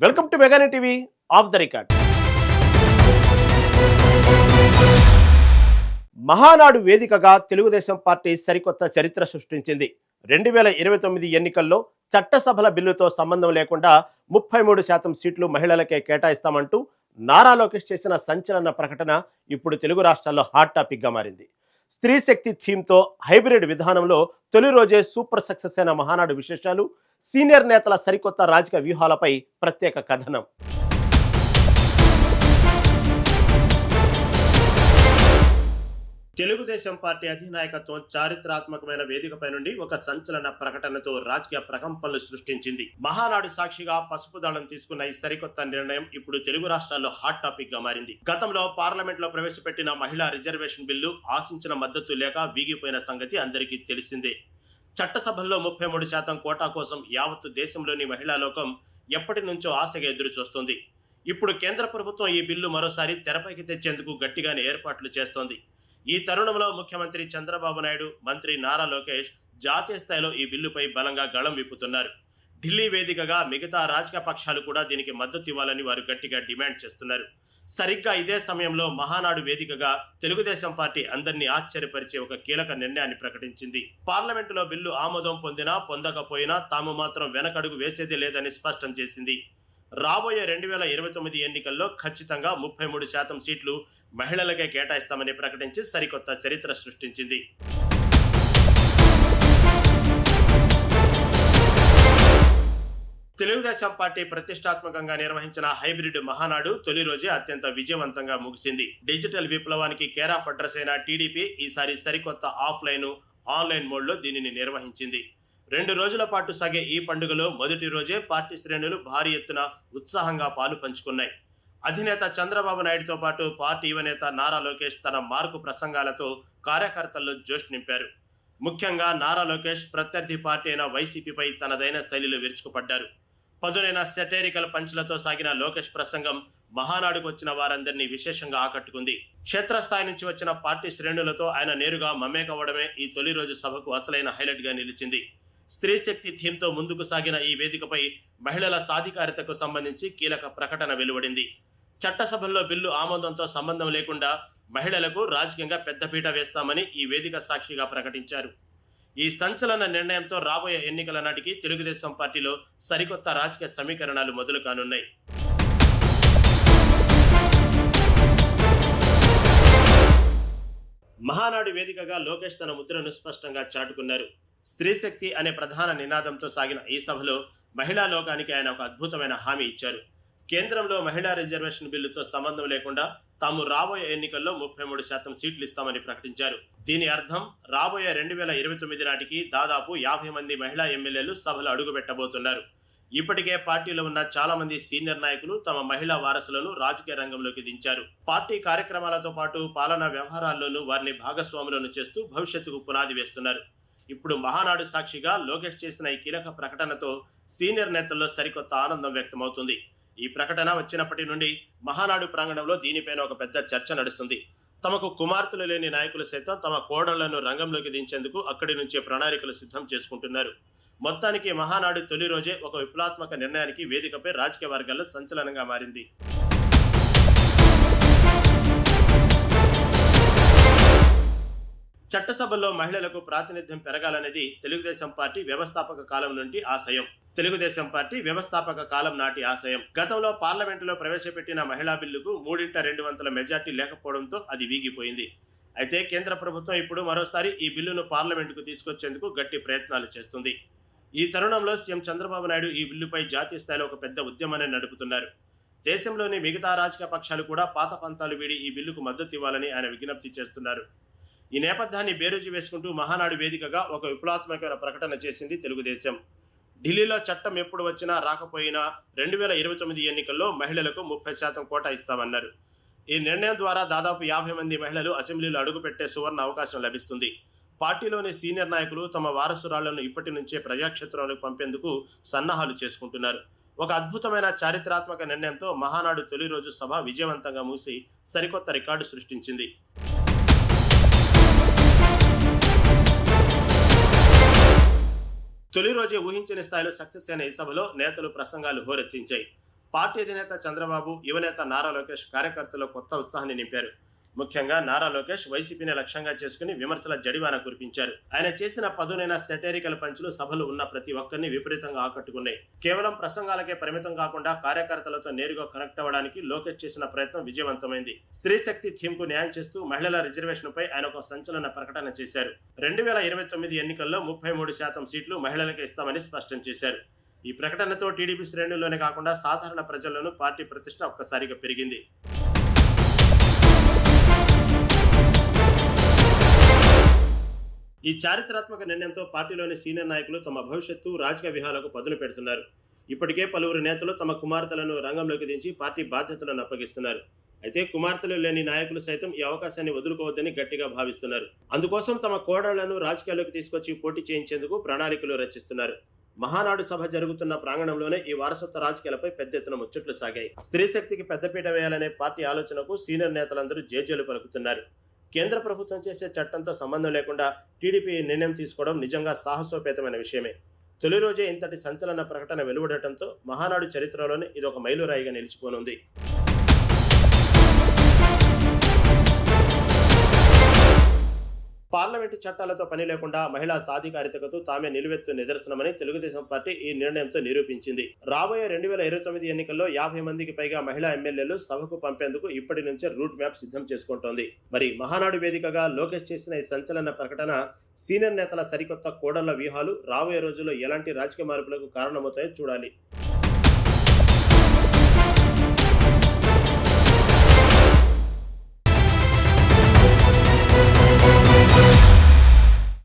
Welcome to మెగాని TV of the record. Mahanadu వేదికగా Telugu Desam party సరికొత్త చరిత్ర సృష్టించింది. 2029 ఎన్నికల్లో చట్టసభల బిల్లుతో సంబంధం లేకుండా 33% సీట్లు మహిళలకే కేటాయిస్తామంటూ నారా లోకేష్ చేసిన సంచలన ప్రకటన ఇప్పుడు తెలుగు రాష్ట్రాల్లో హాట్ టాపిక్ గా మారింది. స్త్రీ శక్తి థీమ్తో హైబ్రిడ్ విధానంలో తొలి రోజే సూపర్ సక్సెస్ అయిన మహానాడు విశేషాలు, సీనియర్ నేతల సరికొత్త రాజకీయ వ్యూహాలపై ప్రత్యేక కథనం. తెలుగుదేశం పార్టీ అధినాయకత్వం చారిత్రాత్మకమైన వేదికపై నుండి ఒక సంచలన ప్రకటనతో రాజకీయ ప్రకంపనలు సృష్టించింది. మహానాడు సాక్షిగా పసుపు దళం తీసుకున్న ఈ సరికొత్త నిర్ణయం ఇప్పుడు తెలుగు రాష్ట్రాల్లో హాట్ టాపిక్ గా మారింది. గతంలో పార్లమెంట్ లో ప్రవేశపెట్టిన మహిళా రిజర్వేషన్ బిల్లు ఆశించిన మద్దతు లేక వీగిపోయిన సంగతి అందరికీ తెలిసిందే. చట్టసభల్లో 33% కోటా కోసం యావత్తు దేశంలోని మహిళా లోకం ఎప్పటి నుంచో ఆశగా ఎదురు చూస్తోంది. ఇప్పుడు కేంద్ర ప్రభుత్వం ఈ బిల్లు మరోసారి తెరపైకి తెచ్చేందుకు గట్టిగానే ఏర్పాట్లు చేస్తోంది. ఈ తరుణంలో ముఖ్యమంత్రి చంద్రబాబు నాయుడు, మంత్రి నారా లోకేష్ జాతీయ స్థాయిలో ఈ బిల్లుపై బలంగా గళం విప్పుతున్నారు. ఢిల్లీ వేదికగా మిగతా రాజకీయ పక్షాలు కూడా దీనికి మద్దతు ఇవ్వాలని వారు గట్టిగా డిమాండ్ చేస్తున్నారు. సరిగ్గా ఇదే సమయంలో మహానాడు వేదికగా తెలుగుదేశం పార్టీ అందరినీ ఆశ్చర్యపరిచే ఒక కీలక నిర్ణయాన్ని ప్రకటించింది. పార్లమెంటులో బిల్లు ఆమోదం పొందినా పొందకపోయినా తాము మాత్రం వెనకడుగు వేసేది లేదని స్పష్టం చేసింది. రాబోయే 2029 ఎన్నికల్లో ఖచ్చితంగా 33% సీట్లు మహిళలకే కేటాయిస్తామని ప్రకటించి సరికొత్త చరిత్ర సృష్టించింది. తెలుగుదేశం పార్టీ ప్రతిష్టాత్మకంగా నిర్వహించిన హైబ్రిడ్ మహానాడు తొలి రోజే అత్యంత విజయవంతంగా ముగిసింది. డిజిటల్ విప్లవానికి కేర్ ఆఫ్ అడ్రస్ అయిన టీడీపీ ఈసారి సరికొత్త ఆఫ్లైన్, ఆన్లైన్ మోడ్లో దీనిని నిర్వహించింది. 2 రోజుల పాటు సాగే ఈ పండుగలో మొదటి రోజే పార్టీ శ్రేణులు భారీ ఎత్తున ఉత్సాహంగా పాలు పంచుకున్నాయి. అధినేత చంద్రబాబు నాయుడుతో పాటు పార్టీ యువనేత నారా లోకేష్ తన మార్కు ప్రసంగాలతో కార్యకర్తల్లో జోష్ నింపారు. ముఖ్యంగా నారా లోకేష్ ప్రత్యర్థి పార్టీ అయిన వైసీపీపై తనదైన శైలిలో విరుచుకుపడ్డారు. పదునైన సెటేరికల్ పంచ్లతో సాగిన లోకేష్ ప్రసంగం మహానాడుకు వచ్చిన వారందరినీ విశేషంగా ఆకట్టుకుంది. క్షేత్రస్థాయి నుంచి వచ్చిన పార్టీ శ్రేణులతో ఆయన నేరుగా మమేకవ్వడమే ఈ తొలి రోజు సభకు అసలైన హైలైట్ గా నిలిచింది. స్త్రీ శక్తి థీమ్తో ముందుకు సాగిన ఈ వేదికపై మహిళల సాధికారితకు సంబంధించి కీలక ప్రకటన వెలువడింది. చట్టసభల్లో బిల్లు ఆమోదంతో సంబంధం లేకుండా మహిళలకు రాజకీయంగా పెద్దపీట వేస్తామని ఈ వేదిక సాక్షిగా ప్రకటించారు. ఈ సంచలన నిర్ణయంతో రాబోయే ఎన్నికల నాటికి తెలుగుదేశం పార్టీలో సరికొత్త రాజకీయ సమీకరణాలు మొదలు కానున్నాయి. మహానాడు వేదికగా లోకేష్ తన ముద్రను స్పష్టంగా చాటుకున్నారు. స్త్రీ శక్తి అనే ప్రధాన నినాదంతో సాగిన ఈ సభలో మహిళా లోకానికి ఆయన ఒక అద్భుతమైన హామీ ఇచ్చారు. కేంద్రంలో మహిళా రిజర్వేషన్ బిల్లుతో సంబంధం లేకుండా తాము రాబోయే ఎన్నికల్లో 33% సీట్లు ఇస్తామని ప్రకటించారు. దీని అర్థం రాబోయే 2029 నాటికి దాదాపు 50 మంది మహిళా ఎమ్మెల్యేలు సభలో అడుగుపెట్టబోతున్నారు. ఇప్పటికే పార్టీలో ఉన్న చాలా మంది సీనియర్ నాయకులు తమ మహిళా వారసులను రాజకీయ రంగంలోకి దించారు. పార్టీ కార్యక్రమాలతో పాటు పాలనా వ్యవహారాల్లోనూ వారిని భాగస్వాములను చేస్తూ భవిష్యత్తుకు పునాది వేస్తున్నారు. ఇప్పుడు మహానాడు సాక్షిగా లోకేష్ చేసిన ఈ కీలక ప్రకటనతో సీనియర్ నేతల్లో సరికొత్త ఆనందం వ్యక్తమవుతుంది. ఈ ప్రకటన వచ్చినప్పటి నుండి మహానాడు ప్రాంగణంలో దీనిపైన ఒక పెద్ద చర్చ నడుస్తుంది. తమకు కుమార్తెలు లేని నాయకులు సైతం తమ కోడళ్లను రంగంలోకి దించేందుకు అక్కడి నుంచే ప్రణాళికలు సిద్ధం చేసుకుంటున్నారు. మొత్తానికి మహానాడు తొలి రోజే ఒక విప్లవాత్మక నిర్ణయానికి వేదికపై రాజకీయ వర్గాల్లో సంచలనంగా మారింది. చట్టసభల్లో మహిళలకు ప్రాతినిధ్యం పెరగాలనేది తెలుగుదేశం పార్టీ వ్యవస్థాపక కాలం నుండి ఆశయం. తెలుగుదేశం పార్టీ వ్యవస్థాపక కాలం నాటి ఆశయం. గతంలో పార్లమెంటులో ప్రవేశపెట్టిన మహిళా బిల్లుకు 3/2 మెజార్టీ లేకపోవడంతో అది వీగిపోయింది. అయితే కేంద్ర ప్రభుత్వం ఇప్పుడు మరోసారి ఈ బిల్లును పార్లమెంటుకు తీసుకొచ్చేందుకు గట్టి ప్రయత్నాలు చేస్తుంది. ఈ తరుణంలో సీఎం చంద్రబాబు నాయుడు ఈ బిల్లుపై జాతీయ స్థాయిలో ఒక పెద్ద ఉద్యమాన్ని నడుపుతున్నారు. దేశంలోని మిగతా రాజకీయ పక్షాలు కూడా పాత పంతాలు వీడి ఈ బిల్లుకు మద్దతు ఇవ్వాలని ఆయన విజ్ఞప్తి చేస్తున్నారు. ఈ నేపథ్యాన్ని బేరుజు వేసుకుంటూ మహానాడు వేదికగా ఒక విప్లవాత్మకమైన ప్రకటన చేసింది తెలుగుదేశం. ఢిల్లీలో చట్టం ఎప్పుడు వచ్చినా రాకపోయినా 2029 ఎన్నికల్లో మహిళలకు 30% కోటా ఇస్తామన్నారు. ఈ నిర్ణయం ద్వారా దాదాపు 50 మంది మహిళలు అసెంబ్లీలో అడుగుపెట్టే సువర్ణ అవకాశం లభిస్తుంది. పార్టీలోని సీనియర్ నాయకులు తమ వారసురాళ్లను ఇప్పటి నుంచే ప్రజాక్షేత్రంలోకి పంపేందుకు సన్నాహాలు చేసుకుంటున్నారు. ఒక అద్భుతమైన చారిత్రాత్మక నిర్ణయంతో మహానాడు తొలి రోజు సభ విజయవంతంగా మూసి సరికొత్త రికార్డు సృష్టించింది. తొలి రోజే ఊహించని స్థాయిలో సక్సెస్ అయిన ఈ సభలో నేతలు ప్రసంగాలు హోరెత్తించాయి. పార్టీ అధినేత చంద్రబాబు, యువనేత నారా లోకేష్ కార్యకర్తల్లో కొత్త ఉత్సాహాన్ని నింపారు. ముఖ్యంగా నారా లోకేష్ వైసీపీని లక్ష్యంగా చేసుకుని విమర్శల జడివాన కురిపించారు. ఆయన చేసిన పదునైన సెటైరికల్ పంచులు సభలు ఉన్న ప్రతి ఒక్కరిని విపరీతంగా ఆకట్టుకున్నాయి. కేవలం ప్రసంగాలకే పరిమితం కాకుండా కార్యకర్తలతో నేరుగా కనెక్ట్ అవ్వడానికి లోకేష్ చేసిన ప్రయత్నం విజయవంతమైంది. స్త్రీ శక్తి థీమ్ కు న్యాయం చేస్తూ మహిళల రిజర్వేషన్ పై ఆయన ఒక సంచలన ప్రకటన చేశారు. 2029 ఎన్నికల్లో 33% సీట్లు మహిళలకే ఇస్తామని స్పష్టం చేశారు. ఈ ప్రకటనతో టీడీపీ శ్రేణుల్లోనే కాకుండా సాధారణ ప్రజల్లోనూ పార్టీ ప్రతిష్ట ఒక్కసారిగా పెరిగింది. ఈ చారిత్రాత్మక నిర్ణయంతో పార్టీలోని సీనియర్ నాయకులు తమ భవిష్యత్తు రాజకీయ వ్యూహాలకు పదును పెడుతున్నారు. ఇప్పటికే పలువురు నేతలు తమ కుమార్తెలను రంగంలోకి దించి పార్టీ బాధ్యతలను అప్పగిస్తున్నారు. అయితే కుమార్తెలు లేని నాయకులు సైతం ఈ అవకాశాన్ని వదులుకోవద్దని గట్టిగా భావిస్తున్నారు. అందుకోసం తమ కోడళ్లను రాజకీయాల్లోకి తీసుకొచ్చి పోటీ చేయించేందుకు ప్రణాళికలు రచిస్తున్నారు. మహానాడు సభ జరుగుతున్న ప్రాంగణంలోనే ఈ వారసత్వ రాజకీయాలపై పెద్ద ఎత్తున ముచ్చట్లు సాగాయి. స్త్రీ శక్తికి పెద్దపీట వేయాలనే పార్టీ ఆలోచనకు సీనియర్ నేతలందరూ జేజేలు పలుకుతున్నారు. కేంద్ర ప్రభుత్వం చేసే చట్టంతో సంబంధం లేకుండా టీడీపీ నిర్ణయం తీసుకోవడం నిజంగా సాహసోపేతమైన విషయమే. తొలి రోజే ఇంతటి సంచలన ప్రకటన వెలువడటంతో మహానాడు చరిత్రలోనే ఇదొక మైలురాయిగా నిలిచిపోనుంది. పార్లమెంటు చట్టాలతో పని లేకుండా మహిళా సాధికారితకు తామే నిలువెత్తు నిదర్శనమని తెలుగుదేశం పార్టీ ఈ నిర్ణయంతో నిరూపించింది. రాబోయే 2029 ఎన్నికల్లో 50 మందికి పైగా మహిళా ఎమ్మెల్యేలు సభకు పంపేందుకు ఇప్పటి నుంచే రూట్ మ్యాప్ సిద్ధం చేసుకుంటోంది. మరి మహానాడు వేదికగా లోకేష్ చేసిన ఈ సంచలన ప్రకటన సీనియర్ నేతల సరికొత్త కోడళ్ల వ్యూహాలు రాబోయే రోజుల్లో ఎలాంటి రాజకీయ మార్పులకు కారణమవుతాయో చూడాలి.